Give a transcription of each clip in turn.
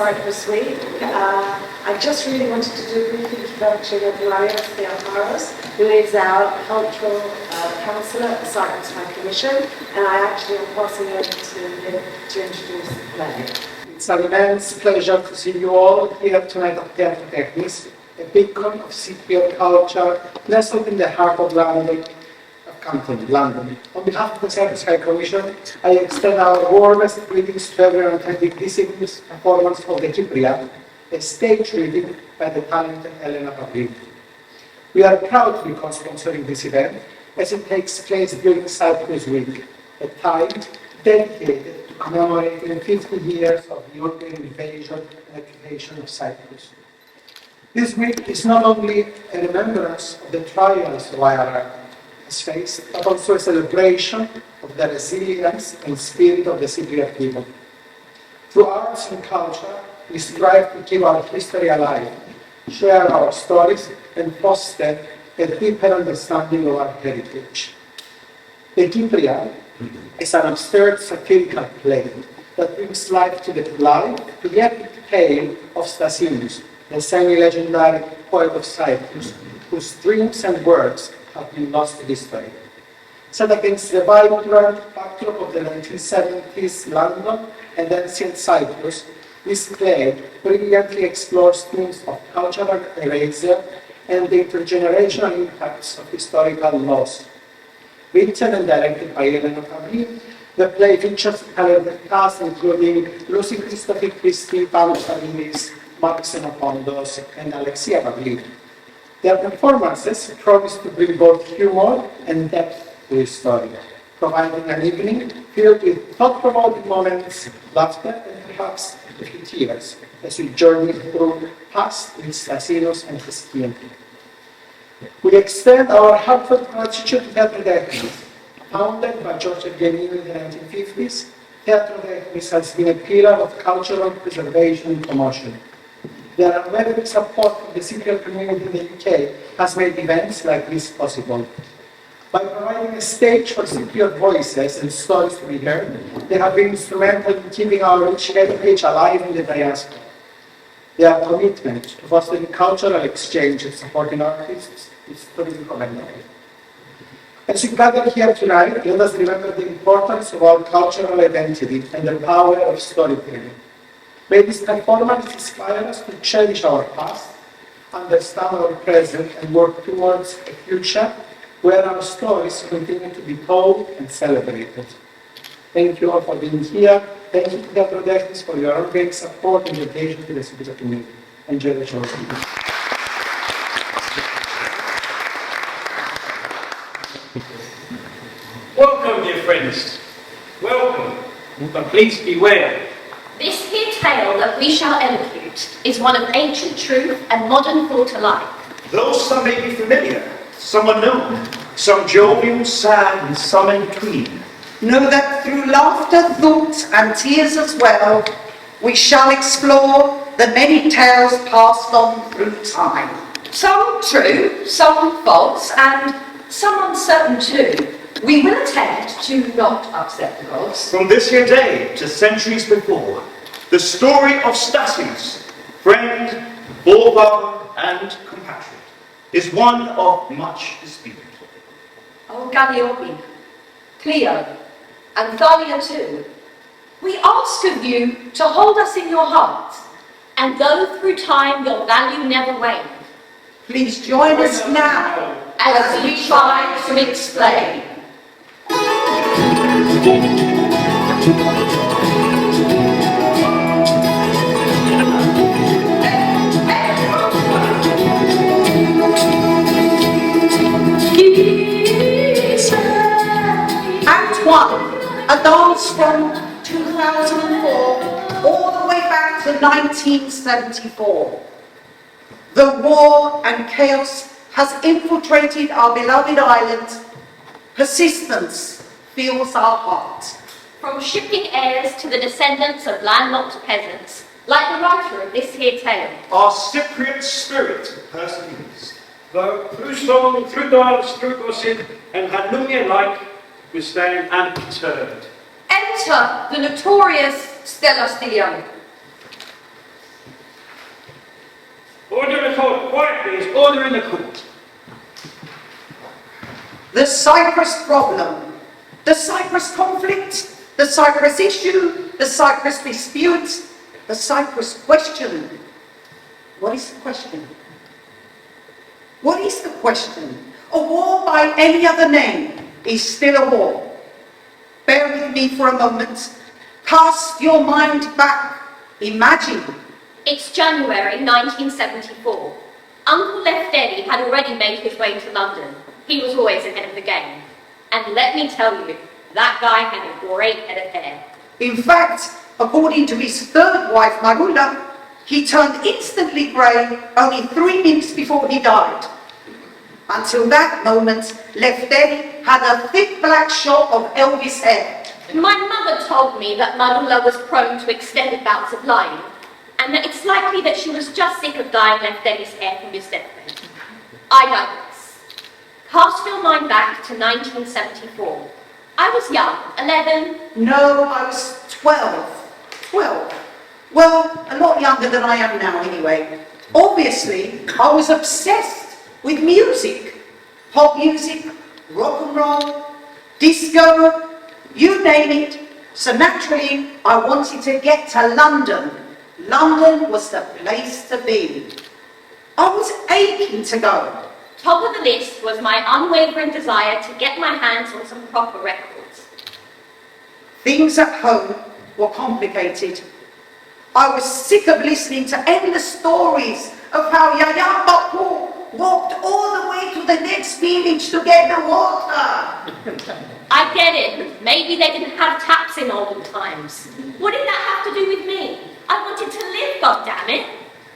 Cyprus week. I just really wanted to do a brief introduction of Stella Stylianou, who is our cultural counsellor at the Cyprus High Commission, and I actually am passing over to him to introduce the play. It's an immense pleasure to see you all here tonight at Theatro Technis, a beacon of Cypriot culture nestled in the heart of London. London. On behalf of the Cyprus High Commission, I extend our warmest greetings to everyone attending this evening's performance of the Cypria, a stage reading by the talented Elena Pavli. We are proud to be co-sponsoring this event as it takes place during Cyprus Week, a time dedicated to commemorating 50 years of European invasion and occupation of Cyprus. This week is not only a remembrance of the trials of IRA has faced, but also a celebration of the resilience and spirit of the Cypriot people. Through arts and culture, we strive to keep our history alive, share our stories, and foster a deeper understanding of our heritage. The Cypria is an absurd satirical play that brings life to the epic tale of Stasinus, the semi-legendary poet of Cyprus, whose dreams and works have been lost to history. Set against the vibrant backdrop of the 1970s London and ancient Cyprus, this play brilliantly explores themes of cultural erasure and the intergenerational impacts of historical loss. Written and directed by Elena Pavli, the play features a talented cast including Lucy Christopher Christina Chimarrides, Mark Xenopondos, and Alexia Pavli. Their performances promise to bring both humor and depth to the story, providing an evening filled with thought-provoking moments, laughter, and perhaps a few tears as we journey through past with Stasinus and his team. We extend our heartfelt gratitude to Theatro Technis. Founded by George Evgenini in the 1950s, Theatro Technis has been a pillar of cultural preservation and promotion. Their unwavering support from the Cypriot community in the UK has made events like this possible. By providing a stage for Cypriot voices and stories to be heard, they have been instrumental in keeping our rich heritage alive in the diaspora. Their commitment to fostering cultural exchange and supporting artists is truly commendable. As we gather here tonight, let us remember the importance of our cultural identity and the power of storytelling. May this performance inspire us to cherish our past, understand our present, and work towards a future where our stories continue to be told and celebrated. Thank you all for being here. Thank you to Theatro Technis for your ongoing support and dedication to the Cypriot community. Enjoy the show. Welcome, dear friends. Welcome. But please beware. This here tale that we shall elocute is one of ancient truth and modern thought alike. Though some may be familiar, some unknown, some jovial, sad, and some in between. Know that through laughter, thought, and tears as well, we shall explore the many tales passed on through time. Some true, some false, and some uncertain too. We will attempt to not upset the gods. From this here day to centuries before, the story of Stasinus, friend, forefather, and compatriot, is one of much dispute. O Galliope, Cleo, and Thalia too, we ask of you to hold us in your heart, and though through time your value never wane, Please join us now as we try to explain. Act 1, a dance from 2004 all the way back to 1974. The war and chaos has infiltrated our beloved island. Persistence fills our heart. From shipping heirs to the descendants of landlocked peasants, like the writer of this here tale. Our Cypriot spirit perseveres. Though through song, through dance, through gossip, and Hallelujah alike, we stand unperturbed. Enter the notorious Stella Stylianou. Order in the court. Quiet, please. Order in the court. The Cyprus problem, the Cyprus conflict, the Cyprus issue, the Cyprus dispute, the Cyprus question. What is the question? What is the question? A war by any other name is still a war. Bear with me for a moment. Cast your mind back. Imagine. It's January 1974. Uncle Lefteri had already made his way to London. He was always ahead of the game. And let me tell you, that guy had a great head of hair. In fact, according to his third wife, Androulla, he turned instantly grey only 3 minutes before he died. Until that moment, Lefteri had a thick black shock of Elvis hair. My mother told me that Androulla was prone to extended bouts of lying, and that it's likely that she was just sick of dyeing Lefteri's hair from his deathbed. I digress. Cast your mind back to 1974. I was young, 11. No, I was 12. 12. Well, a lot younger than I am now anyway. Obviously, I was obsessed with music. Pop music, rock and roll, disco, you name it. So naturally, I wanted to get to London. London was the place to be. I was aching to go. Top of the list was my unwavering desire to get my hands on some proper records. Things at home were complicated. I was sick of listening to endless stories of how Yaya Baku walked all the way to the next village to get the water. I get it. Maybe they didn't have taps in olden times. What did that have to do with me? I wanted to live, goddammit.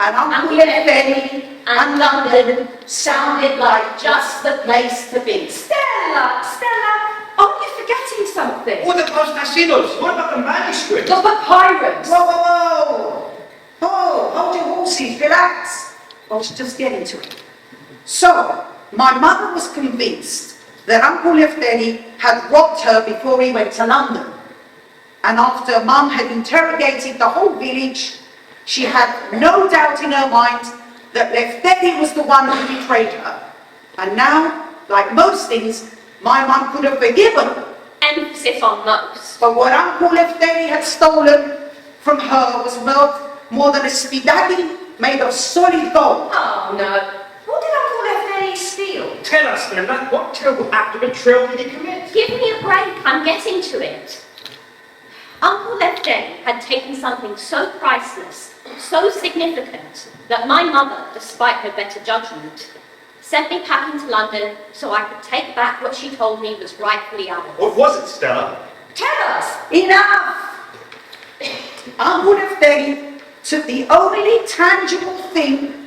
And Uncle Lefteri and London sounded like just the place to be. Stella, are you forgetting something? What about Stasinus? What about the manuscript? The papyrus. Whoa, whoa, whoa! Oh, hold your horses, relax. I was just getting to it. So, my mother was convinced that Uncle Lefteri had robbed her before he went to London. And after Mum had interrogated the whole village, she had no doubt in her mind that Lefteri was the one who betrayed her. And now, like most things, my mum could have forgiven. Emphasis on most. But what Uncle Lefteri had stolen from her was more than a spidagi made of solid gold. Oh no. What did Uncle Lefteri steal? Tell us, Stella, what terrible act of betrayal did he commit? Give me a break, I'm getting to it. Uncle Lefteri had taken something so priceless, so significant, that my mother, despite her better judgment, sent me packing to London so I could take back what she told me was rightfully ours. What was it, Stella? Tell us! Enough! Uncle Lefteri took the only tangible thing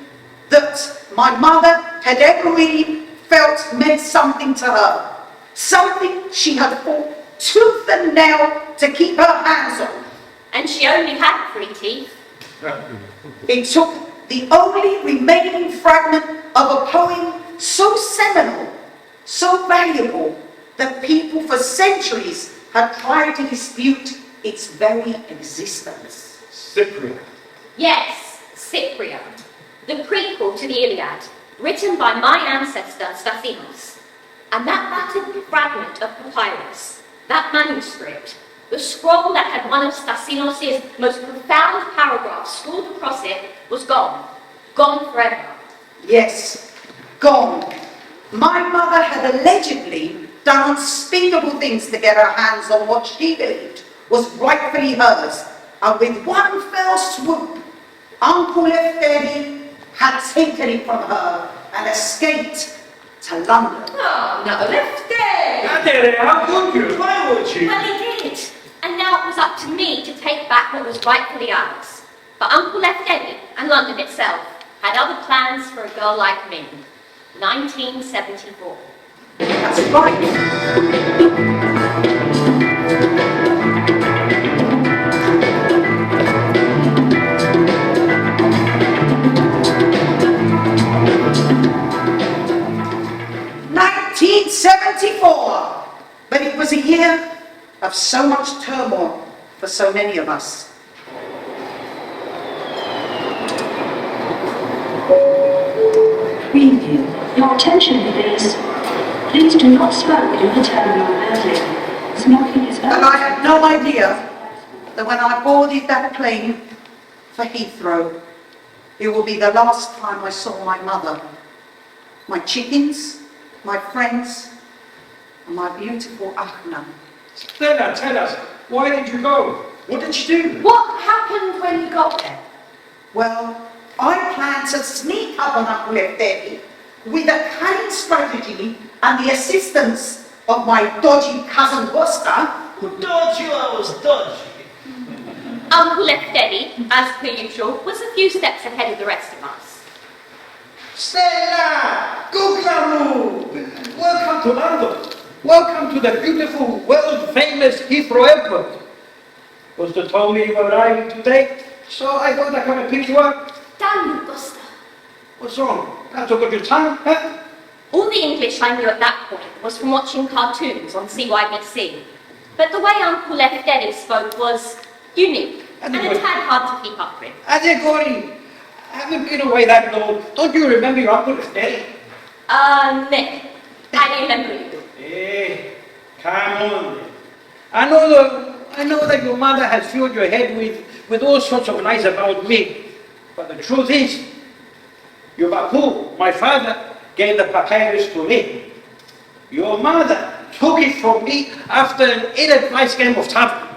that my mother had ever really felt meant something to her. Something she had fought tooth and nail to keep her hands on. And she only had 3 teeth. It took the only remaining fragment of a poem so seminal, so valuable, that people for centuries had tried to dispute its very existence. Cypria. Yes, Cypria, the prequel to the Iliad, written by my ancestor Stasinus. And that battered fragment of papyrus, that manuscript, the scroll that had one of Stasinus' most profound paragraphs scrawled across it, was gone. Gone forever. Yes, gone. My mother had allegedly done unspeakable things to get her hands on what she believed was rightfully hers. And with one fell swoop, Uncle Lefteri had taken it from her and escaped to London. Oh, no, Lefteri! Adele, how could you? Why would you? Well, he did. And now it was up to me to take back what was rightfully ours. But Uncle Lefteri and London itself had other plans for a girl like me. 1974. That's right. '74, but it was a year of so much turmoil for so many of us. Preview. Your attention, please. Please do not smoke in the terminal building. Smoking is And I had no idea that when I boarded that plane for Heathrow, it will be the last time I saw my mother, my chickens, my friends, and my beautiful Ahna. Stella, tell us, why did you go? What did you do? What happened when you got there? Well, I plan to sneak up on Uncle Lefteri with a cunning strategy and the assistance of my dodgy cousin Gusta. Who told you I was dodgy? Uncle Lefteri, as per usual, was a few steps ahead of the rest of us. Stella! Guglielmo! Welcome to London. Welcome to the beautiful, world-famous Heathrow Airport. Gusta told me you were arriving today, so I thought I'd come and pick you up. Damn you, Gusta. What's wrong? Can't talk of your time, huh? All the English I knew at that point was from watching cartoons on CYBC. But the way Uncle Lefteri spoke was unique and a tad hard to keep up with. Adegori, I haven't been away that long. Don't you remember your Uncle Lefteri? Nick, I remember you. Hey, come on. I know that your mother has filled your head with all sorts of lies about me. But the truth is, your Bapu, my father, gave the papyrus to me. Your mother took it from me after an ill-advised game of table.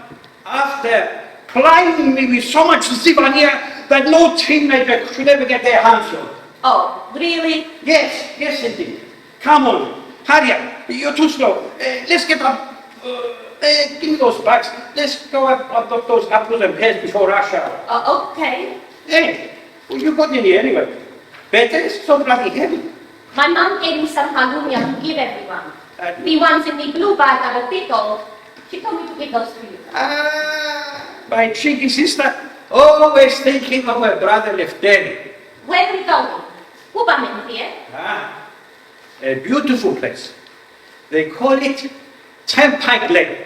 After plying me with so much zivania that no teenager could ever get their hands on. Oh, really? Yes indeed. Come on, hurry up. You're too slow. Let's get up. Give me those bags. Let's go up those apples and pears before rush hour. Okay. Hey, well, you got any anyway? Better, it's so bloody heavy. My mum gave me some halloumia to give everyone. The ones in the blue bag are a bit old. She told me to give those to you. My cheeky sister, always thinking of her brother Lefteri. Where are we going? Ubamen here. A beautiful place. They call it Turnpike Lane.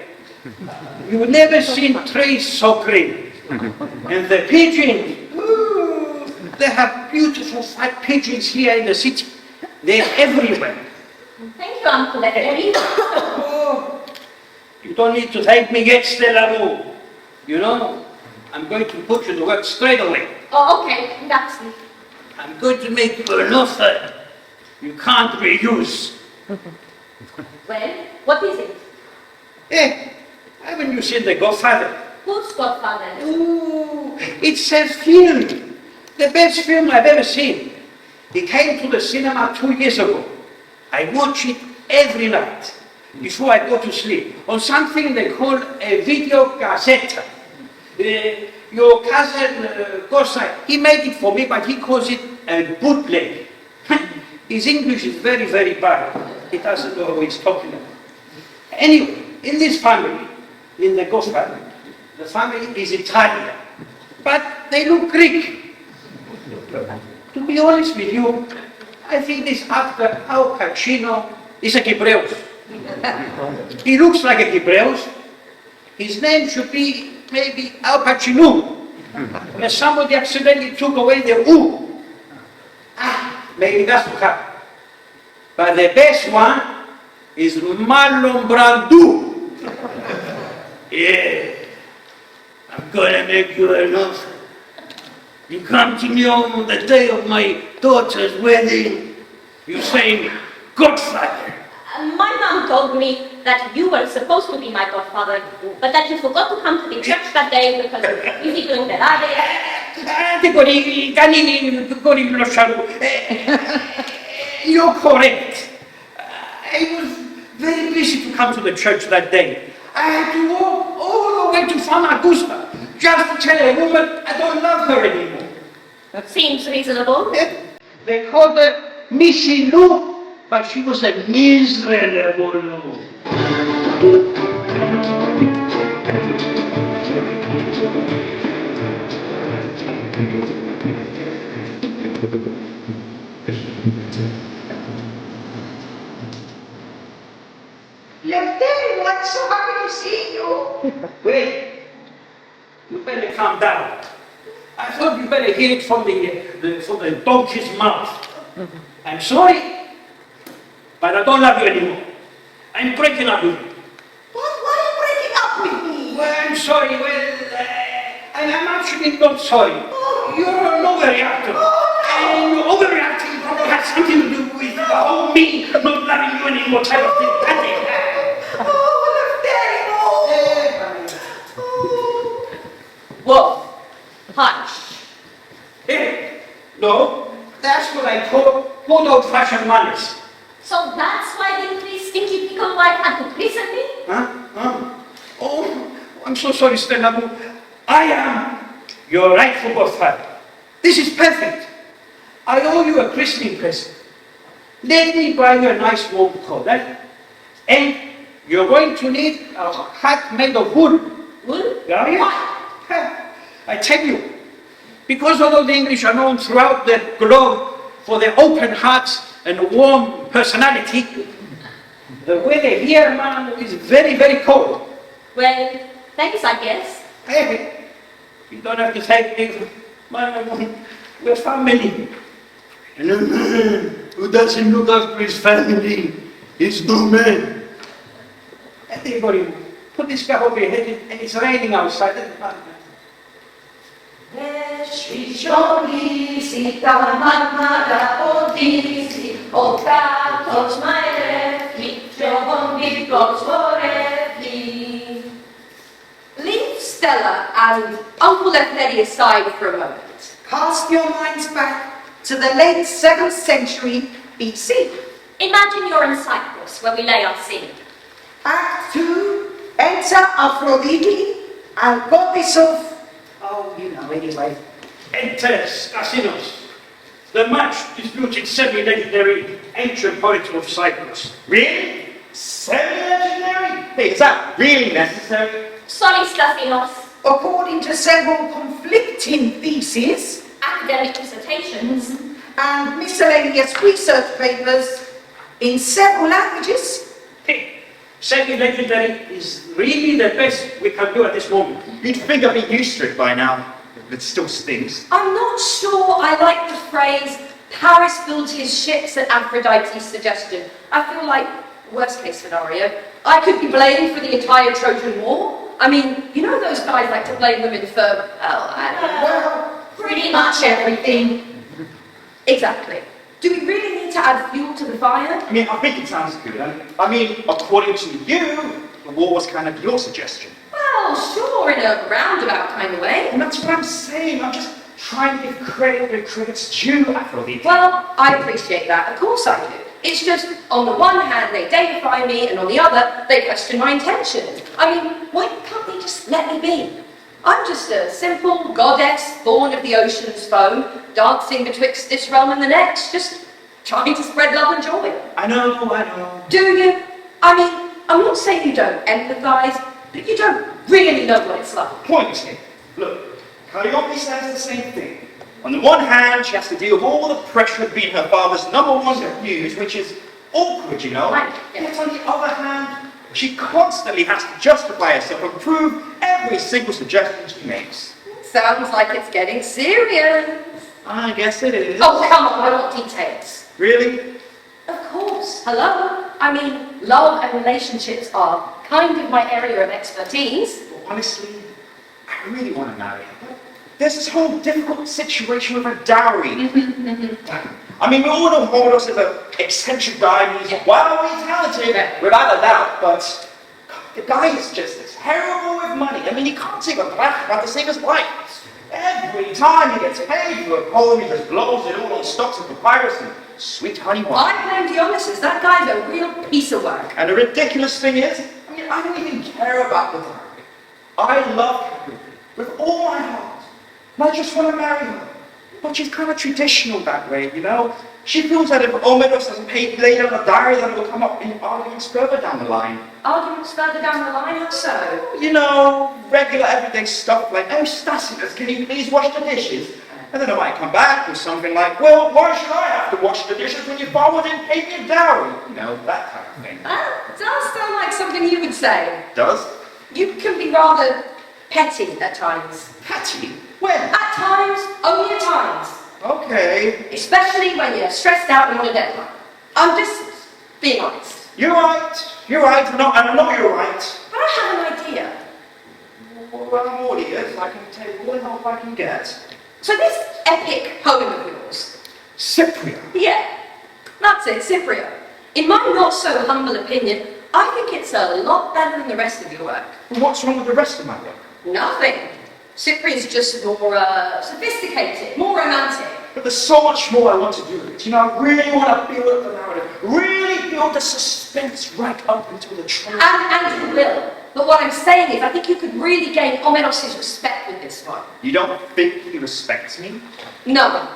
You've never seen trees so green. And the pigeons, they have beautiful fat pigeons here in the city. They're everywhere. Thank you, Uncle Lefteri. Oh, you don't need to thank me yet, Stella. You know, I'm going to put you to work straight away. Oh, okay, that's it. I'm going to make you an offer you can't reuse. Well, what is it? Eh, haven't you seen The Godfather? Who's godfather? Ooh, it's a film. The best film I've ever seen. It came to the cinema 2 years ago. I watch it every night before I go to sleep on something they call a video cassette. Your cousin Kosa, he made it for me, but he calls it a bootleg. His English is very, very bad. He doesn't know what he's talking about. Anyway, in this family, in the Godfather, the family is Italian, but they look Greek. To be honest with you, I think this actor, Al Pacino, is a Cypriot. He looks like a Cypriot. His name should be maybe Al Pacino. And somebody accidentally took away the U. Maybe that's what happened. But the best one is Marlon Brando. Yeah, I'm gonna make you an offer. You come to me on the day of my daughter's wedding, you say, Godfather. My mum told me that you were supposed to be my godfather, but that you forgot to come to the church that day because you were busy doing the You're correct. I was very busy to come to the church that day. I had to walk all the way to Famagusta just to tell a woman I don't love her anymore. That seems reasonable. They called her Missy Lou, but she was a miserable Lou. Lefteri, I'm so happy to see you. Wait, you better calm down. I thought you better hear it from the donkey's mouth. I'm sorry, but I don't love you anymore. I'm breaking up with you. Why are you breaking up with me? Well, I'm sorry. I'm actually not sorry. You're an overreactor. And your overreacting probably has something to do with the whole me not loving you anymore type of thing. What? Hush. Hey, no, that's what I call good old-fashioned manners. So that's why the three stinky people like had to listen me? Huh? Oh, I'm so sorry, Stella. I am your rightful godfather. This is perfect. I owe you a christening present. Let me buy you a nice warm coat, eh? And you're going to need a hat made of wool. Wool? Yeah. I tell you, because although the English are known throughout the globe for their open hearts and warm personality, the weather here, man, is very, very cold. Well, thanks, I guess. Hey, you don't have to thank me, man, we're family. And a man who doesn't look after his family is no man. Everybody, put this guy over your head, and it's raining outside. Leave Stella and Uncle Letty aside for a moment. Cast your minds back to the late 7th century BC. Imagine you're in Cyprus, where we lay our scene. Act 2, enter Aphrodite, and goddess of... Oh, you know, anyway. Enter Stasinus, the much disputed semi-legendary ancient poet of Cyprus. Really? Semi-legendary? Hey, is that really necessary? Sorry, Stasinus. According to several conflicting theses Academic dissertations. and miscellaneous research papers in several languages, Hey, semi-legendary is really the best we can do at this moment. You'd think I'd be used to it by now, but it still stings. I'm not sure I like the phrase, Paris built his ships at Aphrodite's suggestion. I feel like, worst case scenario, I could be blamed for the entire Trojan War. I mean, you know those guys like to blame women for, well, I don't know, well, pretty much everything. Exactly. Do we really need to add fuel to the fire? I mean, I think it sounds good. I mean, according to you, the war was kind of your suggestion. Well, sure, in a roundabout kind of way. And that's what I'm saying. I'm just trying to give credit where credit's due, Aphrodite. Well, I appreciate that. Of course I do. It's just, on the one hand, they deify me, and on the other, they question my intentions. I mean, why can't they just let me be? I'm just a simple goddess born of the ocean's foam, dancing betwixt this realm and the next, just trying to spread love and joy. I know. Do you? I mean, I'm not saying you don't empathise, but you don't really know what it's like. Point here. Look, Calliope says the same thing. On the one hand, she has to deal with all the pressure of being her father's #1 muse, which is awkward, you know. Right, yeah. Yet on the other hand, she constantly has to justify herself and prove every single suggestion she makes. Sounds like it's getting serious. I guess it is. Oh, come on, I want details. Really? Of course. Hello? I mean, love and relationships are kind of my area of expertise. Well, honestly, I really want to marry her. But there's this whole difficult situation with her dowry. I mean, we all know Homeros is an eccentric guy, he's wildly talented, without a doubt, but the guy is just terrible with money. I mean, he can't take a black man to save his life. Every time he gets paid for a poem, he just blows it all on stocks of papyrus and sweet honey wine. I blame Dionysus. That guy's a real piece of work. And the ridiculous thing is, I mean, I don't even care about the dowry. I love her with all my heart. And I just want to marry her. But she's kind of traditional that way, you know? She feels that if Omeros doesn't pay later on the diary, then it will come up in arguments further down the line. Arguments further down the line, how so? You know, regular everyday stuff like, oh, Stasinus, can you please wash the dishes? And then I might come back with something like, well, why should I have to wash the dishes when your father didn't pay me a dowry? You know, that kind of thing. That does sound like something you would say. Does? You can be rather petty at times. Petty? When? At times, only at times. Okay. Especially when you're stressed out and on a deadline. I'm just being honest. You're right. You're right. And I know you're right. But I have an idea. Well, I'm all ears. I can tell you all the help I can get. So this epic poem of yours, Cypria. yeah, that's it, Cypria. In my not so humble opinion, I think it's a lot better than the rest of your work. What's wrong with the rest of my work? Nothing. Cypria's just more sophisticated, more romantic. But there's so much more I want to do with it. You know, I really want to build up the narrative. Really build the suspense right up until the trial. And you will. But what I'm saying is, I think you could really gain Omenos' respect with this one. You don't think he respects me? No.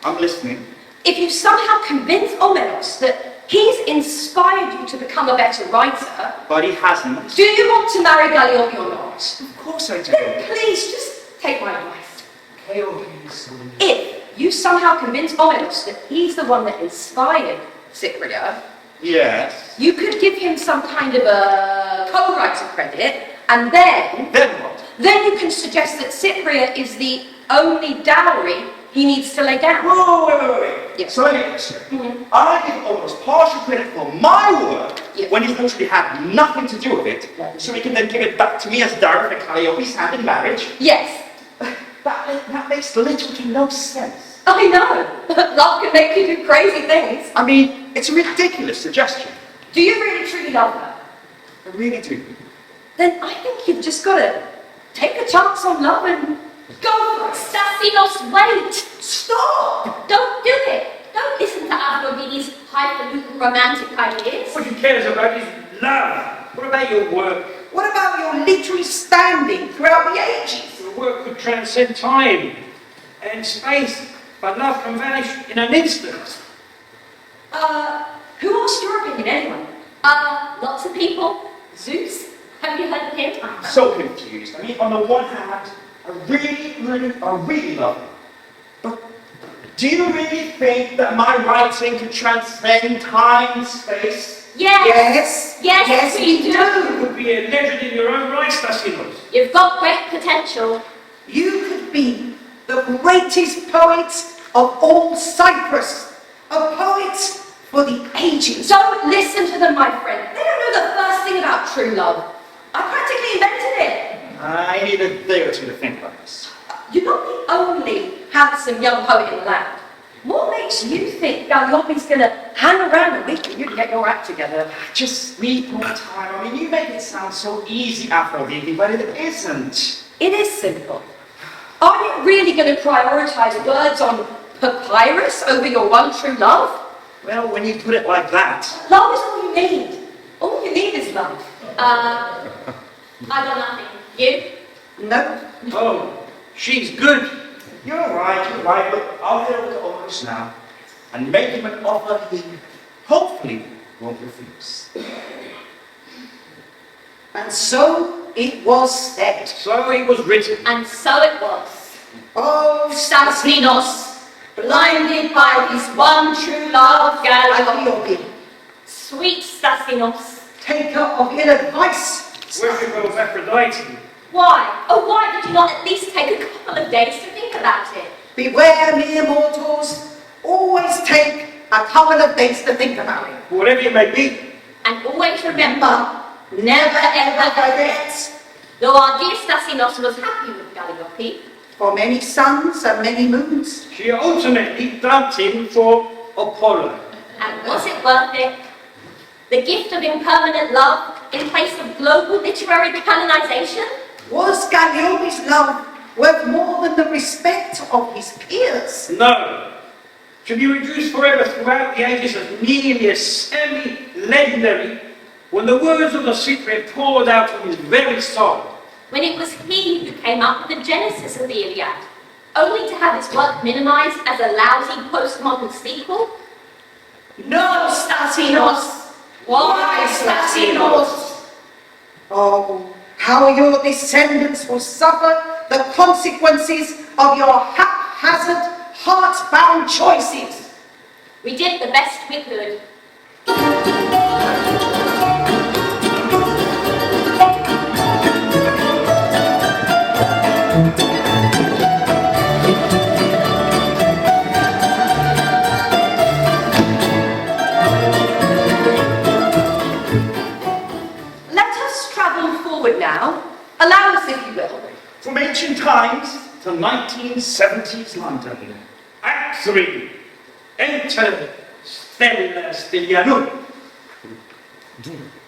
I'm listening. If you somehow convince Omenos that he's inspired you to become a better writer, But he hasn't. do you want to marry Galliopi or not? Of course I do. Then please, just take my advice. Chaos. If you somehow convince Omenos that he's the one that inspired Cypria, Yes. you could give him some kind of a co-writer credit, and then Then what? you can suggest that Cypria is the only dowry he needs to lay down. Whoa, wait. Yes. So let me get straight. I give almost partial credit for my work Yes. when he's literally had nothing to do with it, so he can then give it back to me as dowry for Calliope's hand in marriage. Yes, That makes little to no sense. I know. Love can make you do crazy things. I mean, it's a ridiculous suggestion. Do you really truly love her? I really do. Then I think you've just got to take a chance on love and go for it. Stasinus, wait! Stop! Don't do it! Don't listen to Avrobidi's highfalutin romantic ideas. What he cares about is love. What about your work? What about your literary standing throughout the ages? Your work could transcend time and space, but love can vanish in an instant. Who asked your opinion anyway? Lots of people. Zeus, have you heard of him? I'm so confused. I mean, on the one hand, I really love him. But do you really think that my writing can transcend time and space? Yes! Yes, we do! You could be a legend in your own right, Stasinus. You've got great potential. You could be the greatest poet of all Cyprus, a poet for the ages. Don't listen to them, my friend. They don't know the first thing about true love. I practically invented it. I need a day or two to think about this. You're not the only handsome young poet in the land. What makes you think Galliopi's going to hang around and wait for you to get your act together? I just need more time. I mean, you make it sound so easy, Aphrodite, but it isn't. It is simple. Are you really going to prioritize words on papyrus over your one true love? Well, when you put it like that. Love is all you need. All you need is love. I got nothing. You? No, Oh, she's good. You're right, but I'll head over to Omos now and make him an offer he hopefully won't refuse. and so it was said. So it was written. And so it was. Oh, Stasinus, blinded by his one true love, Galliopi. Galliopi, Sweet Stasinus. taker of ill advice. Worship of Aphrodite. Why? Oh, why did you not at least take a couple of days to think about it? Beware mere mortals, always take a couple of days to think about it. Whatever it may be. And always remember, Never ever forget. though our dear Stasinos was happy with Galliopi, For many suns and many moons. She ultimately dumped him for Apollo. and was it worth it? The gift of impermanent love in place of global literary canonization? Was Galliopi's love worth more than the respect of his peers? No. To be reduced forever throughout the ages as merely a semi-legendary when the words of the Cyprian poured out from his very soul. When it was he who came up with the genesis of the Iliad, only to have his work minimized as a lousy postmodern sequel? No, Stasinos! Why, Stasinos? Oh, how your descendants will suffer the consequences of your haphazard, heart-bound choices. We did the best we could. now. Allow us, if you will. From ancient times to 1970s London. Act 3. Enter Stella Stylianou.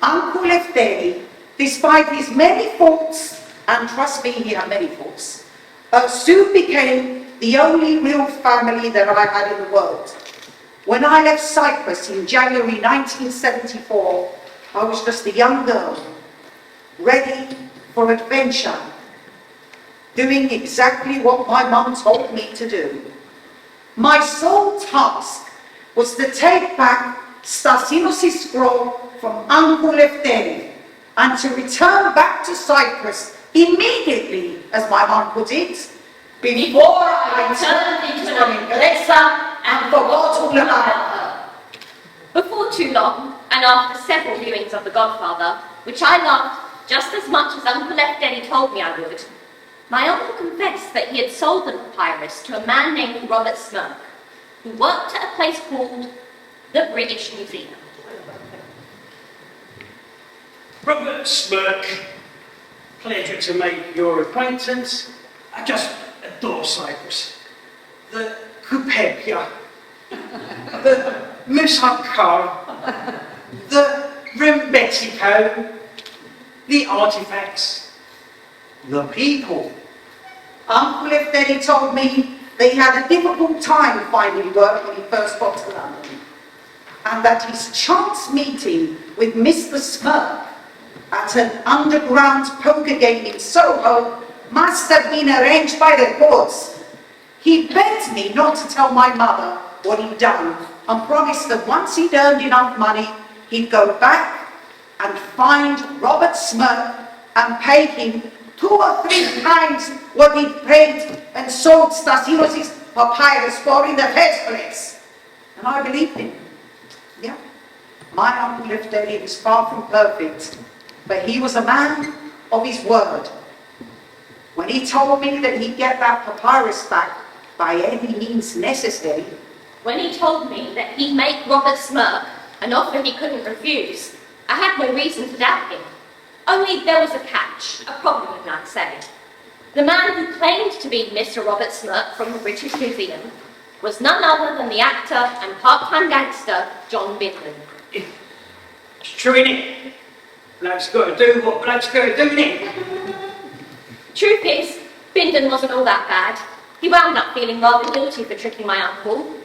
Uncle Lefteri, despite his many faults, and trust me, he had many faults, soon became the only real family that I had in the world. When I left Cyprus in January 1974, I was just a young girl, ready for adventure, doing exactly what my mum told me to do. My sole task was to take back Stasinus' scroll from Uncle Lefteri and to return back to Cyprus immediately, as my mum put it, before I turned into an aggressor and forgot all about her. Before too long, and after several viewings of The Godfather, which I loved just as much as Uncle Lefteri told me I would, my uncle confessed that he had sold the papyrus to a man named Robert Smirk, who worked at a place called the British Museum. Robert Smirk, pleasure to make your acquaintance. I just adore Cyprus. The Kupepia, the Moussaka, the Rembetico, the artifacts, the people. Uncle Lefteri told me that he had a difficult time finding work when he first got to London, and that his chance meeting with Mr. Smirk at an underground poker game in Soho must have been arranged by the courts. He begged me not to tell my mother what he'd done and promised that once he'd earned enough money, he'd go back and find Robert Smirk and pay him 2 or 3 times what he'd paid and sold Stasinus' papyrus for in the first place. And I believed him. Yeah. My Uncle Lefteri was far from perfect, but he was a man of his word. When he told me that he'd get that papyrus back by any means necessary, When he told me that he'd make Robert Smirk an offer he couldn't refuse, I had no reason to doubt him. Only there was a catch, a problem, I'd say. The man who claimed to be Mr. Robert Smirk from the British Museum was none other than the actor and part-time gangster John Bindon. It's true, innit? Bloke's got to do what bloke's got to do, innit? Truth is, Bindon wasn't all that bad. He wound up feeling rather guilty for tricking my uncle.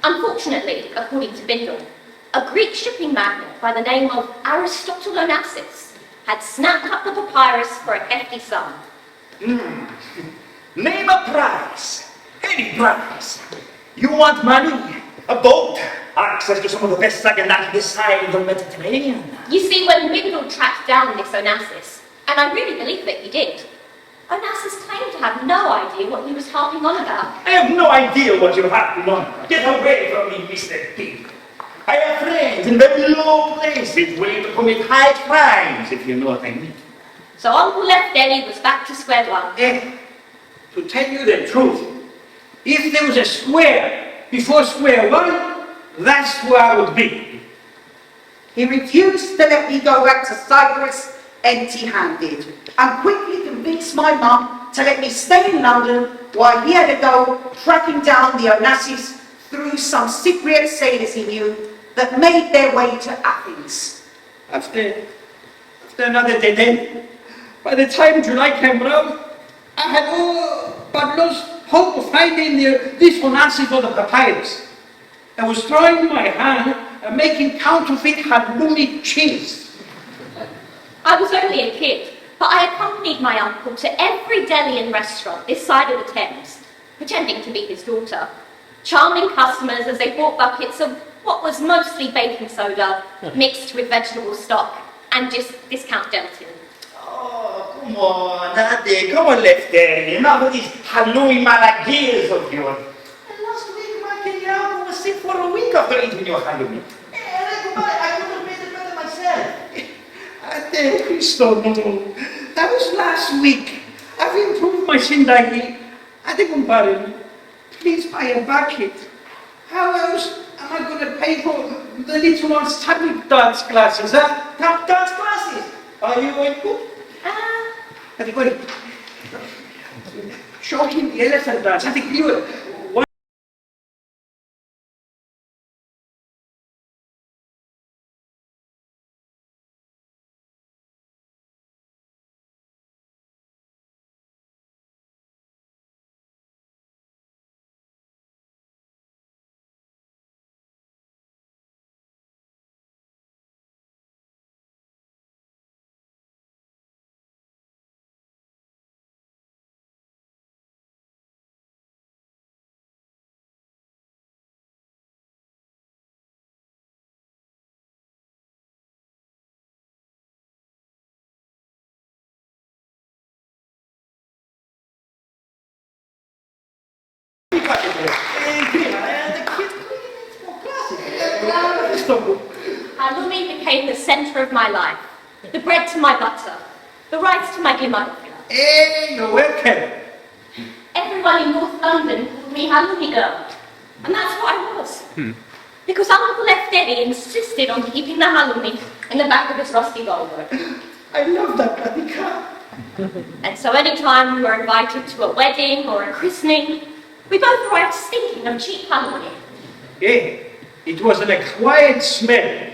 Unfortunately, according to Bindon, a Greek shipping magnate by the name of Aristotle Onassis had snapped up the papyrus for a hefty sum. Name a price. Any price. You want money? A boat? Access to some of the best saganaki this side of the Mediterranean? You see, when Bindon tracked down this Onassis, and I really believe that he did, Onassis claimed to have no idea what he was harping on about. I have no idea what you're harping on. Get away from me, Mr. Pig. I have friends in very low places willing to commit high crimes, if you know what I mean. So Uncle Lefteri was back to square one. To tell you the truth, if there was a square before square one, that's where I would be. he refused to let me go back to Cyprus empty-handed and quickly convinced my mum to let me stay in London while he had to go tracking down the Onassis through some Cypriot sailors he knew that made their way to Athens. After another dead end, by the time July came round, I had all but lost hope of finding this Onassis or the papyrus. I was trying my hand at making counterfeit halloumi cheese. I was only a kid, but I accompanied my uncle to every deli and restaurant this side of the Thames, pretending to be his daughter, charming customers as they bought buckets of what was mostly baking soda mixed with vegetable stock and just discount gelatin. Oh, come on, Daddy, come on, Lefteri. Enough of these halloumi malagueas of yours. And last week, my Kenyan was sick for a week after eating your halloumi. I could have made it better myself. Ate Chrisostomou, that was last week. I've improved my sindagi. Ate kumpare, please buy a bucket. How else am I going to pay for the little one's tap dance classes, huh? Tap dance classes? Are you going to? Everybody, show him the elephant dance. I think you... Halloumi became the centre of my life, the bread to my butter, the rice to my gematria. Hey, you're welcome. Everyone in North London called me Halloumi girl, and that's what I was. Because Uncle Leftetti insisted on keeping the halloumi in the back of his rusty Volvo. I love that bloody car. And so any time we were invited to a wedding or a christening, we both arrived stinking of cheap halloumi. Yeah, it was an acquired smell,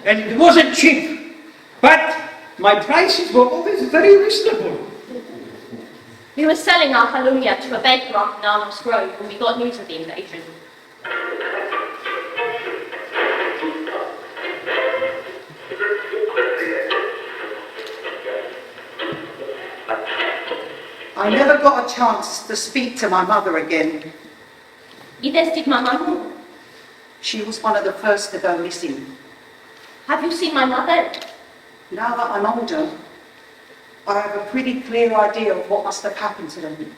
and it wasn't cheap. But my prices were always very reasonable. We were selling our halloumi to a baker up in Arnold's Grove when we got news of the invasion. I never got a chance to speak to my mother again. You tested my mum? She was one of the first to go missing. Have you seen my mother? Now that I'm older, I have a pretty clear idea of what must have happened to them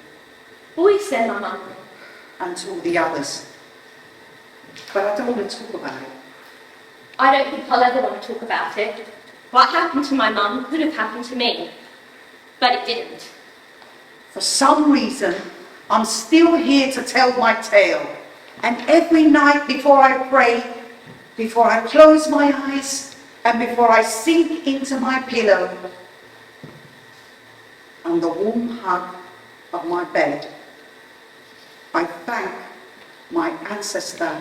Who said my mum? and to all the others. But I don't want to talk about it. I don't think I'll ever want to talk about it. What happened to my mum could have happened to me, but it didn't. For some reason, I'm still here to tell my tale. And every night before I pray, before I close my eyes, and before I sink into my pillow, and the warm hug of my bed, I thank my ancestor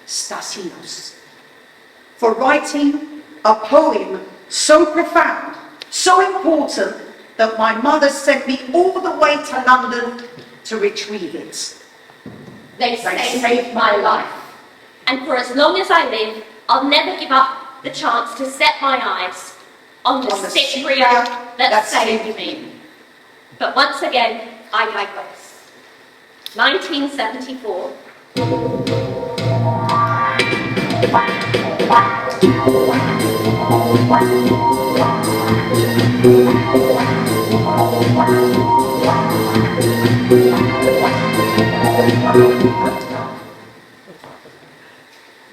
Stasinus for writing a poem so profound, so important, that my mother sent me all the way to London to retrieve it. They saved my life. And for as long as I live, I'll never give up the chance to set my eyes on the Cypria that saved me. But once again, I digress. 1974.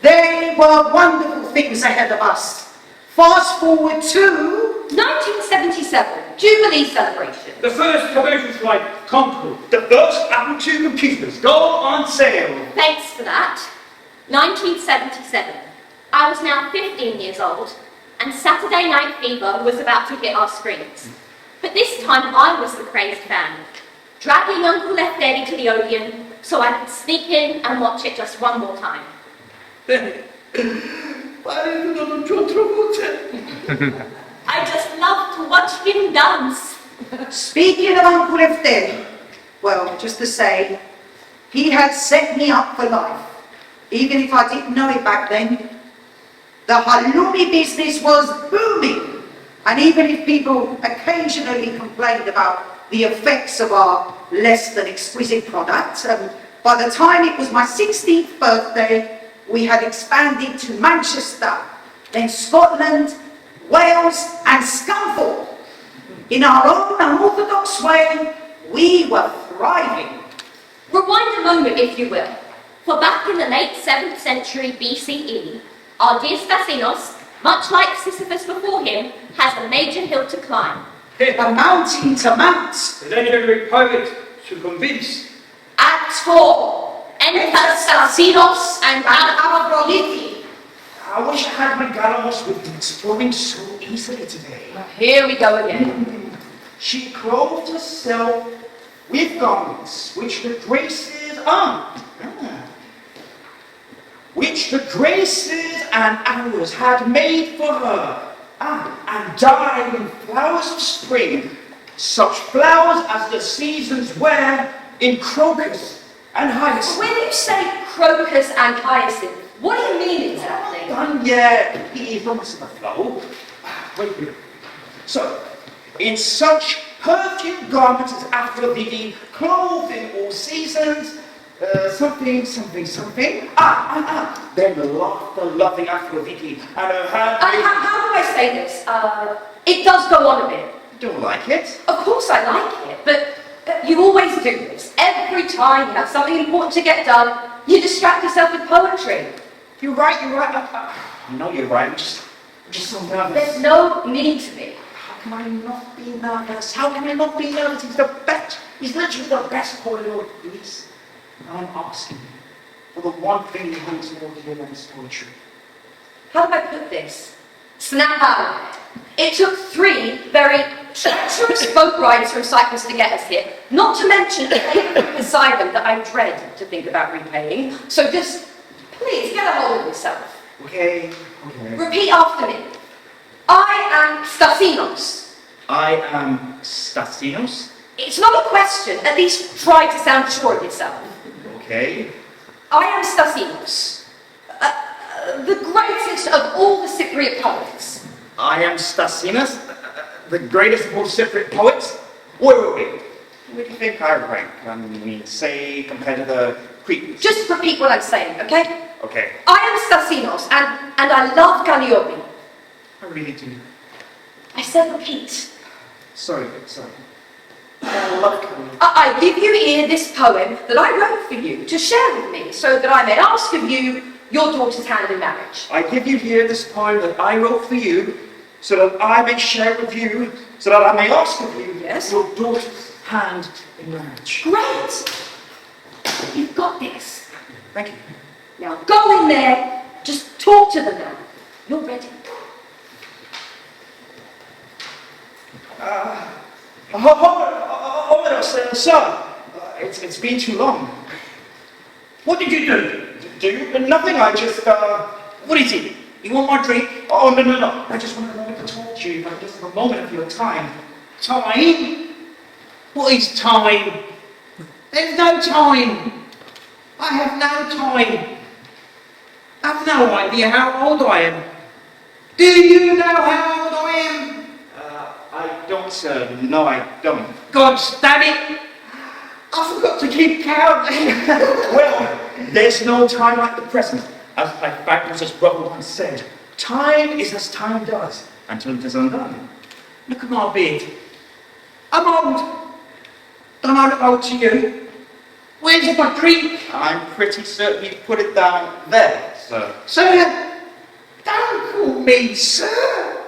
There were wonderful things ahead of us. Fast forward to 1977, Jubilee celebration. The first commercial flight, Concorde. The first Apple II computers go on sale. Thanks for that. 1977. I was now 15 years old, and Saturday Night Fever was about to hit our screens. But this time I was the crazed fan, dragging Uncle Leftetti to the Odeon so I could sneak in and watch it just one more time. I just love to watch him dance. Speaking of Uncle Leftetti, well, just to say, he had set me up for life. Even if I didn't know it back then, the halloumi business was booming. And even if people occasionally complained about the effects of our less than exquisite product, by the time it was my 16th birthday, we had expanded to Manchester, then Scotland, Wales and Scunthorpe. In our own unorthodox way, we were thriving. Rewind a moment, if you will. For back in the late 7th century BCE, our dear Stasinus, much like Sisyphus before him, has a major hill to climb. A mountain to mount. The legendary poet to convince. Act 4. Enter Stasinus and Aphrodite. I wish I had my gallons with me, exploring so easily today. Here we go again. she clothed herself with garments which the Graces and hours had made for her, and dyed in flowers of spring, such flowers as the seasons wear in crocus and hyacinth. When you say crocus and hyacinth, what do you mean exactly? Done yet, he's almost in the flow. Wait a minute. So, in such perfumed garments as Aphrodite, clothed in all seasons, something. Then the laughter-loving Aphrodite and her hand. How do I say this? It does go on a bit. You don't like it? Of course I like it, but you always do this. Every time you have something important to get done, you distract yourself with poetry. You're right. I know you're right. I'm just so nervous. There's no need to be. How can I not be nervous? He's the best. He's literally the best poet in all of Greece. I'm asking you for the one thing he holds more dear than his poetry. How do I put this? Snap out of it. It took 3 very treacherous boat rides from Cyprus to get us here, not to mention a payment from Poseidon that I dread to think about repaying. So just, please, get a hold of yourself. Okay. Repeat after me. I am Stasinus. I am Stasinus. It's not a question, at least try to sound sure of yourself. Okay. I am Stasinus, the greatest of all the Cypriot poets. I am Stasinus, the greatest of all Cypriot poets. Wait. Where do you think I rank? I mean, say, compared to the Cretans. Just repeat what I'm saying, okay? Okay. I am Stasinus, and I love Calliope. I really do. I said repeat. Sorry. I love Calliope. I give you here this poem that I wrote for you to share with me, so that I may ask of you your daughter's hand in marriage. I give you here this poem that I wrote for you, so that I may share with you, so that I may ask of you Yes? your daughter's hand in marriage. Great! You've got this. Thank you. Now go in there, just talk to the man. You're ready. Sir, it's been too long. What did you do? Nothing, I just, What is it? You want my drink? Oh, no. I just wanted a moment to talk to you, if I could just have a moment of your time. Time? What is time? There's no time. I have no time. I've no idea how old I am. Do you know how old I am? I don't, sir. No, I don't. God damn it! I forgot to keep count. Well, there's no time like the present. As Pythagoras' brother once said, time is as time does, until it is undone. Look at my beard. I'm old. Don't I look old to you? Where's my drink? I'm pretty certain you put it down there, sir. Sir, don't call me sir.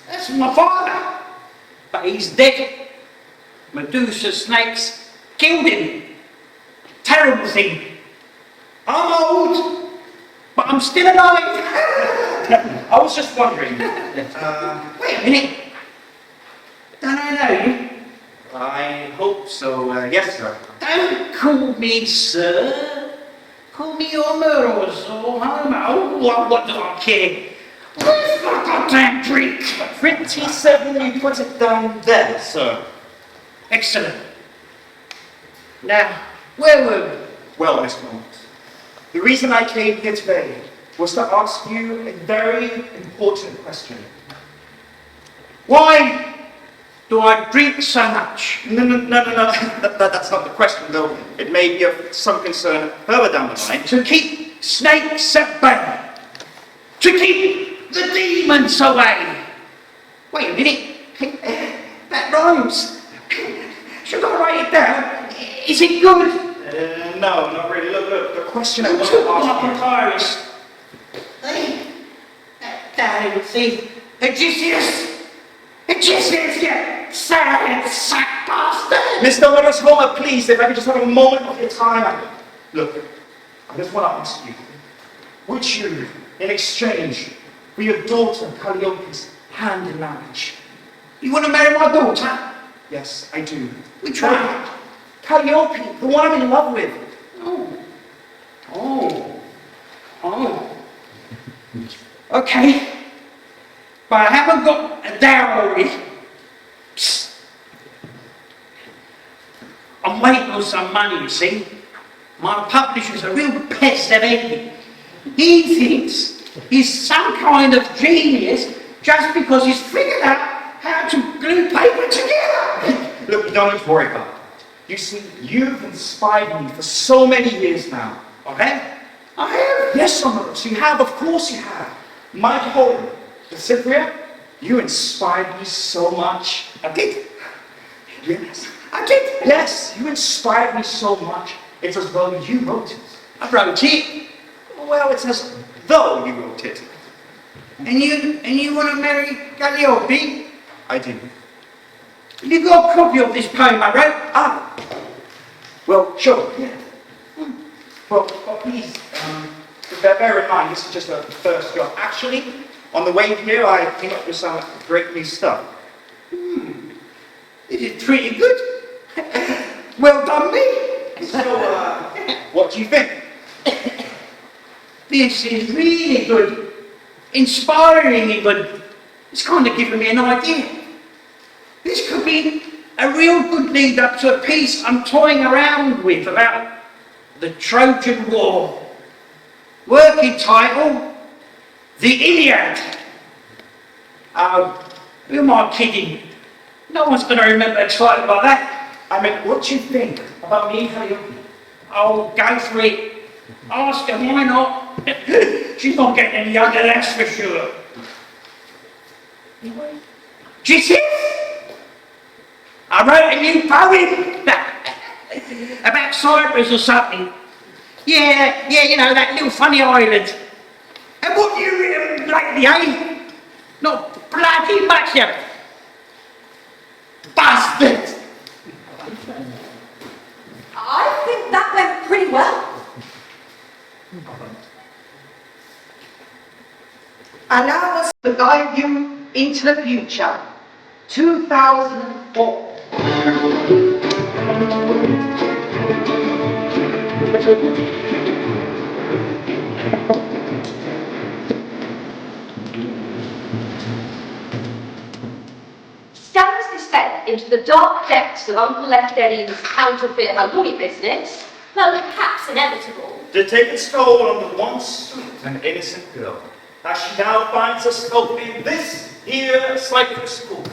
That's my father. But he's dead. Medusa's snakes killed him. Terrible thing. I'm old, but I'm still alive. I was just wondering. Wait a minute. Don't I know you? I hope so, yes, sir. Don't call me sir. Call me Homeros or Homo. What do I care? Where's my goddamn drink? Pretty certain you put it down there, sir. Excellent. Now, where were we? Well, Mr. Holmes, the reason I came here today was to ask you a very important question. Why do I drink so much? No. That's not the question, though. It may be of some concern further down the line. To keep snakes at bay. To keep the demons away. Wait a minute. That rhymes. Should I write it down? Is it good? No, not really. Look, the question I want to Took my ask you. papyrus. That damn thief. Odysseus, you sad sack bastard! Mr. Horace Homer, please, if I could just have a moment of your time. Look, I just want to ask you, would you, in exchange for your daughter Calliope's hand in marriage? You want to marry my daughter? Yes, I do. Which one? Calliope, the one I'm in love with. Oh. Okay. But I haven't got a dowry. Psst. I'm waiting on some money, you see. My publisher's a real pest of envy. He thinks he's some kind of genius just because he's figured out how to glue paper together. Look, you don't need to worry about it. You see, you've inspired me for so many years now. Okay? I have. Yes, Omeros, you have, of course you have. My home, the Cypria, you inspired me so much. I did. Yes. I did. Yes, you inspired me so much. It's as though you wrote it. I wrote it. Well, it's as though you wrote it. And you want to marry Calliope? I do. You got a copy of this poem I wrote? Well, sure, yeah. Well, please, bear in mind, this is just a first job. Actually, on the way here, I came up with some great new stuff. This is pretty good. Well done, me. So, what do you think? This is really good. Inspiring even. It's kind of giving me an idea. This could be a real good lead up to a piece I'm toying around with about the Trojan War. Working title, The Iliad. Who am I kidding? No one's going to remember a title like that. I mean, what do you think about me and Calliope? Oh, go for it. Ask her, why not? She's not getting any younger, that's for sure. Do you see? I wrote a new poem about Cyprus or something. Yeah, you know, that little funny island. And what you written lately, eh? Not bloody much, you bastard! I think that went pretty well. Allow us to guide you into the future. 2004. Stella's descent into the dark depths of Uncle Eleftherium's counterfeit Hellenic business, though perhaps inevitable. To take its toll on the once sweet and innocent girl, as she now finds herself in this here Cyprus school.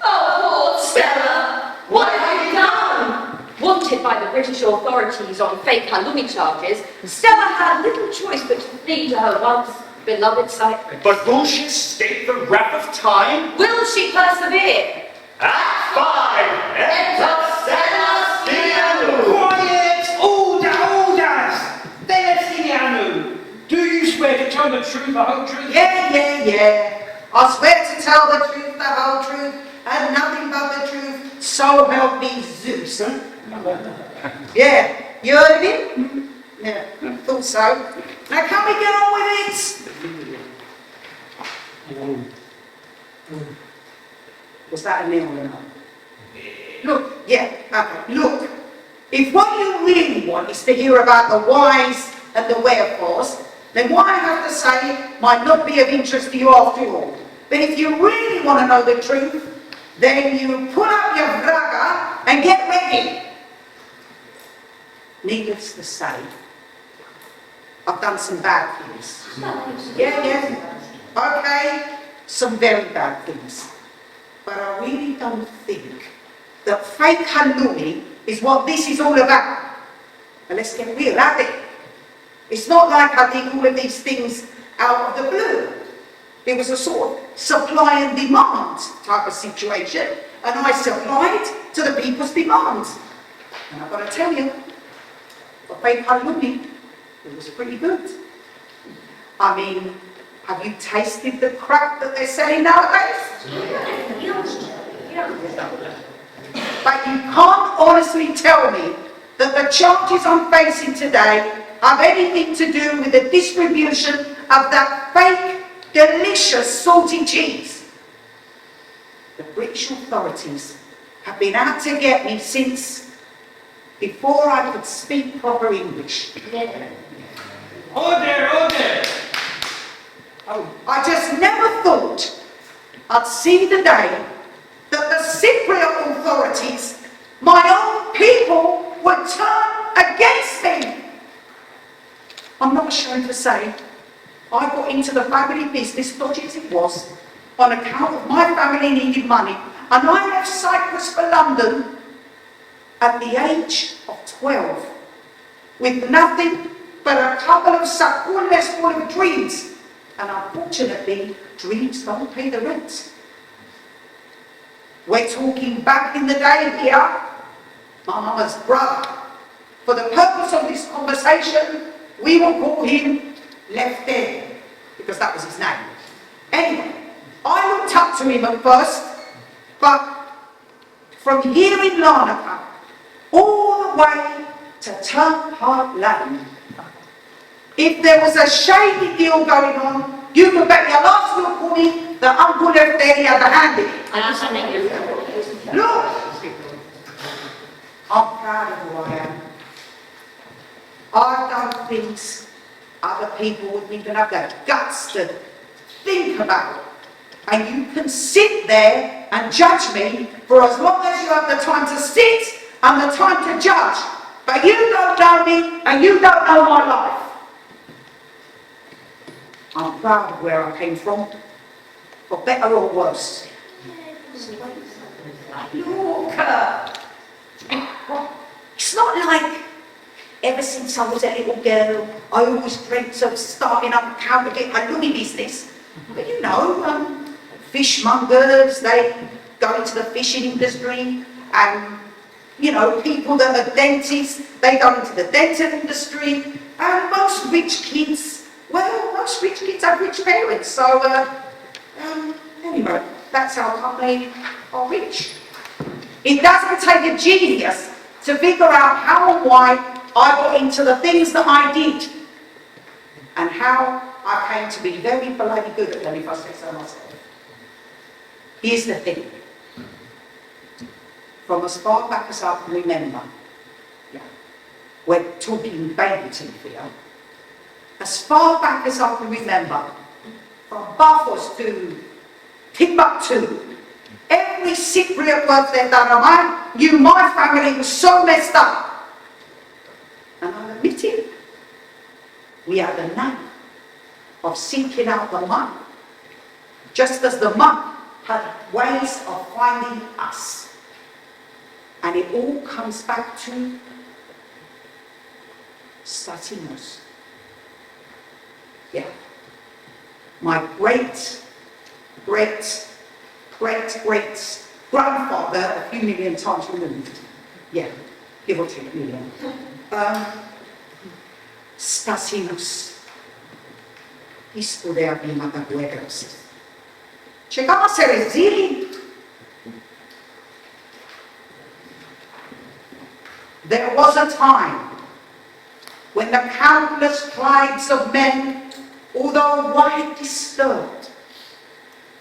Oh, poor Stella! What have you done? Wanted by the British authorities on fake Hellenic charges, Stella had little choice but to flee to her once beloved Cyprus. But will she escape the wrath of time? Will she persevere? Act 5! Enter Stella Stylianou! Quiet! Orders! Stella Stylianou! Do you swear to tell the truth, the whole truth? Yeah. I swear to tell the truth, the whole truth, and nothing but the truth, so help me Zeus. Yeah, you heard of him? Yeah, thought so. Now can we get on with it? Was that a nil or not? Look, yeah, okay, look. If what you really want is to hear about the whys and the wherefores, then what I have to say might not be of interest to you after all. But if you really want to know the truth, then you put up your braga and get ready. Needless to say, I've done some bad things. Yeah. Okay, some very bad things. But I really don't think that fake Hellenic is what this is all about. And let's get real at it. It's not like I did all of these things out of the blue. It was a sort of supply and demand type of situation, and I supplied to the people's demands. And I've got to tell you, for fake Hellenic, it was pretty good. I mean, have you tasted the crap that they're selling nowadays? But you can't honestly tell me that the charges I'm facing today have anything to do with the distribution of that fake, delicious salty cheese. The British authorities have been out to get me since before I could speak proper English. Order, order! I just never thought I'd see the day that the Cypriot authorities, my own people, would turn against me. I'm not ashamed to say I got into the family business, dodgy as it was, on account of my family needing money, and I left Cyprus for London at the age of 12 with nothing but a couple of sakulas full of dreams. And unfortunately, dreams don't pay the rent. We're talking back in the day here, my mama's brother. For the purpose of this conversation, we will call him Left There, because that was his name. Anyway, I looked up to him at first, but from here in Larnaca, all the way to Turnpike Lane, if there was a shady deal going on, you can bet your last will call me the Uncle Left There had the hand in it. Look, I'm proud of who I am. I've done things other people wouldn't even have the guts to think about. And you can sit there and judge me for as long as you have the time to sit and the time to judge. But you don't know me and you don't know my life. I'm proud of where I came from, for better or worse. Look, it's not like ever since I was a little girl, I always dreamt of starting up a counterfeit and Louis business. But you know, fishmongers, they go into the fishing industry, and you know, people that are dentists, they go into the dental industry, and most rich kids, well, most rich kids have rich parents, so anyway, that's how come they are rich. It doesn't take a genius to figure out how and why I got into the things that I did, and how I came to be very bloody good at them, if I say so myself. Here's the thing. From as far back as I can remember, we're talking baby teeth here, as far back as I can remember, from Bafos to Timbuktu, every Cypriot worth their dynamite knew my family was so messed up. And I admit it, we had a knack of seeking out the monk, just as the monk had ways of finding us. And it all comes back to Stasinus. Yeah. My great-great-great-grandfather, a few million times removed. Yeah, give or take a million. Stasinus. Esto de abrir matahuegras. Chegava a ser exílio. There was a time when the countless tribes of men, although wide disturbed,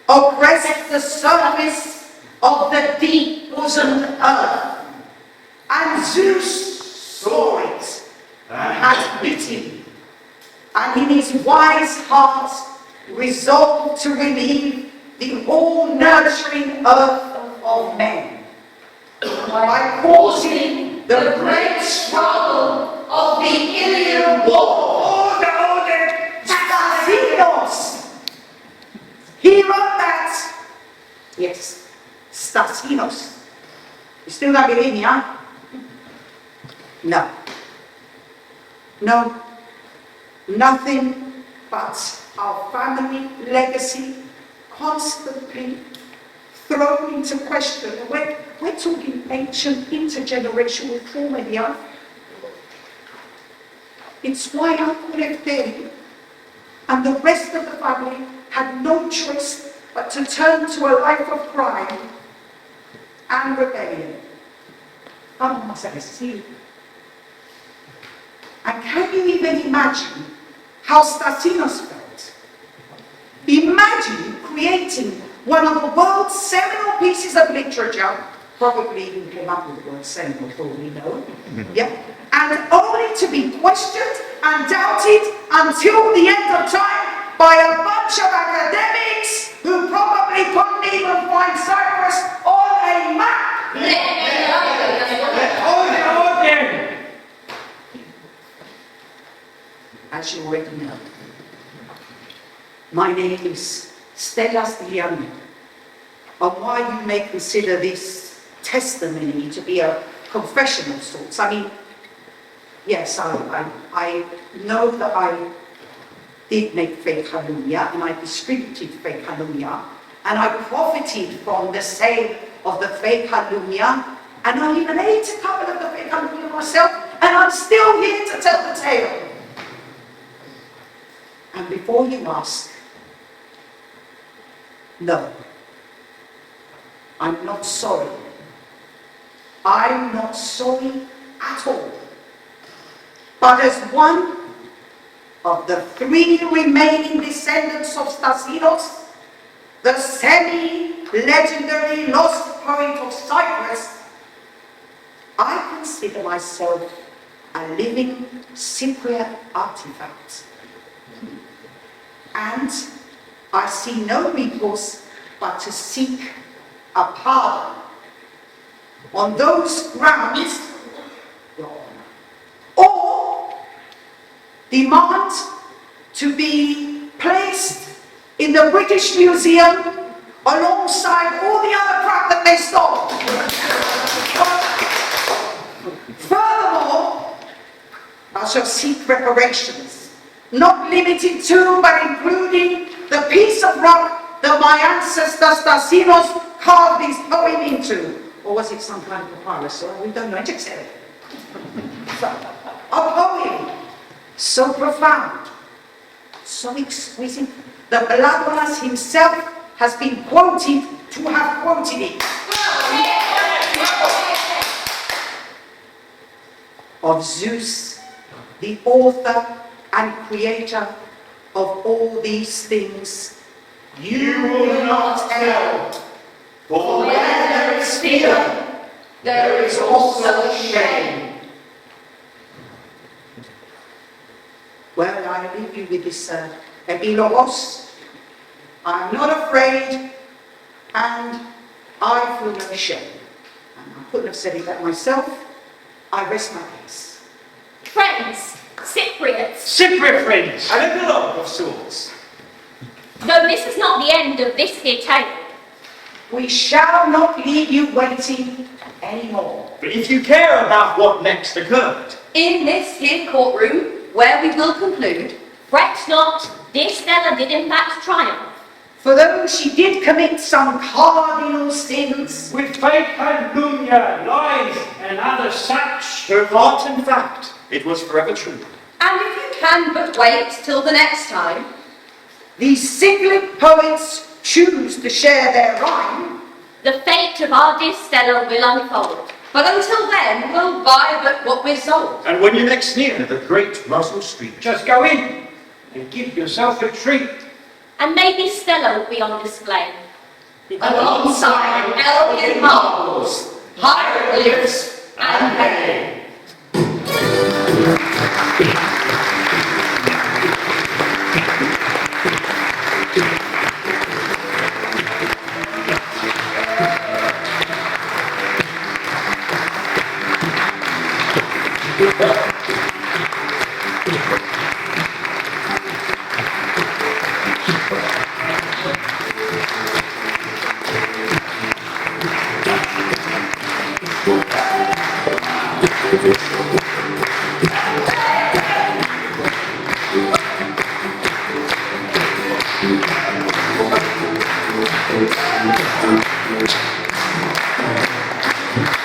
oppressed the surface of the deep-bosomed earth, and Zeus saw it and had pity, and in his wise heart resolved to relieve the all-nurturing earth of men by causing the great struggle of the Ilian War. Order! Stasinus! He wrote that. Yes, Stasinus. You still not believe me, huh? No. No. Nothing but our family legacy constantly thrown into question. We're talking ancient intergenerational trauma here. It's why Uncle Left There and the rest of the family had no choice but to turn to a life of crime and rebellion. Vamos a decir. And can you even imagine how Stasinus felt? Imagine creating one of the world's seminal pieces of literature Probably even came up with the word seminal, for all we know. Yeah. And only to be questioned and doubted until the end of time by a bunch of academics who probably couldn't even find Cyprus on a map. Order! As you already know, my name is Stella Stylianou, and why you may consider this testimony to be a confession of sorts. I mean, yes, I know that I did make fake hallelujah, and I distributed fake hallelujah, and I profited from the sale of the fake hallelujah, and I even ate a couple of the fake hallelujah myself, and I'm still here to tell the tale. And before you ask, no, I'm not sorry. I'm not sorry at all. But as one of the 3 remaining descendants of Stasinus, the semi-legendary lost poet of Cyprus, I consider myself a living Cypriot artifact. And I see no recourse but to seek a pardon on those grounds, Your Honor, or demand to be placed in the British Museum alongside all the other crap that they stole. Furthermore, I shall seek reparations, not limited to but including the piece of rock that my ancestor Stasinus carved his poem into. Or was it some kind of papyrus? We don't know. Etc. A poem so profound, so exquisite, that Blagoras himself has been quoted to have quoted it. Of Zeus, the author and creator of all these things, You will not tell, for where there is fear, there is also shame. Well, I leave you with this epilogos. I'm not afraid, and I feel no shame. And I couldn't have said it that myself. I rest my case. Friends, Cypriots, Cypriot friends! An epilogue of sorts. though this is not the end of this here tale, We shall not leave you waiting anymore. But if you care about what next occurred, In this here courtroom, where we will conclude, fret not, dear Stella did in fact triumph. For though she did commit some cardinal sins, With fake calumnia, lies, and other such. her heart and fact, it was forever true. and if you can but wait till the next time, these Cypriot poets choose to share their rhyme, The fate of our dear Stella will unfold. but until then, we'll buy but what we're sold. And when you next near the great Russell Street, Just go in and give yourself a treat. And maybe Stella will be on display. Alongside elegant marbles, hieroglyphs, and hay.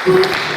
Thank you.